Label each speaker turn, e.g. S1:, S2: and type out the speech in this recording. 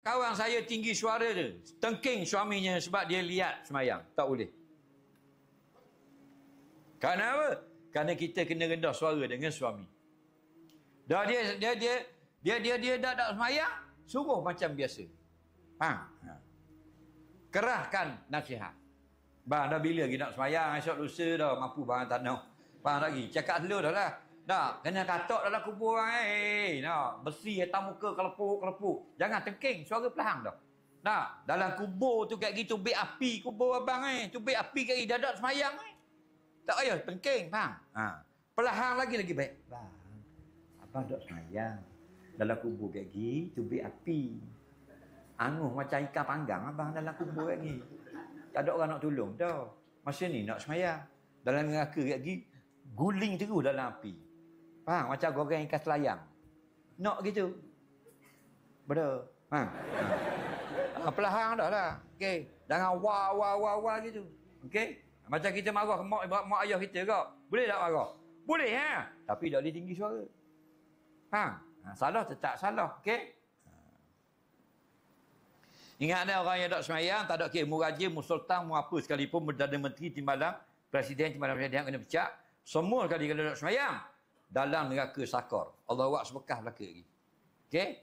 S1: Kawan saya tinggi suara dia. Tengking suaminya sebab dia lihat semayang. Tak boleh. Kerana apa? Kerana kita kena rendah suara dengan suami. Dah dia dah semayang, suruh macam biasa. Ha. Kerahkan nasihat. Bang, dah bila lagi nak semayang? Esok lusa dah mampu bang tanah. Bang lagi. Cakap dulu dah lah. Dah, kena katok dalam kubur bang. Nah, besi atas muka kelepuk. Jangan tengking, suara pelahang dah. Nah, dalam kubur tu kat gitu tubik api kubur abang tubik api kat dah dak semayang Tak payah tengking, faham? Ha. Pelahang lagi baik. Bang, abang dak semayang. Dalam kubur kat gini tubik api. Anguh macam ikan panggang abang dalam kubur kat gini. Tak ada orang nak tolong dah. Masa ni nak semayang. Dalam neraka kat gini guling terus dalam api. Faham? Macam goreng ikan selayang. Nak gitu. Betul. Ha. Pelahang dah lah. Okey. Jangan wah gitu. Okey. Macam kita marah mak ayah kita kau. Boleh tak marah? Boleh ha. Tapi tak boleh tinggi suara. Faham? Salah tetap salah. Okey. Ingat ada orang yang tak semayang, tak ada kira mu raja, mu sultan, mu apa sekalipun, Perdana Menteri, timbalan, Presiden, timbalan Presiden kena pecah. Semua kali kalau tak semayang dalam neraka sakar. Allah buat sebekah belaka lagi. Okey?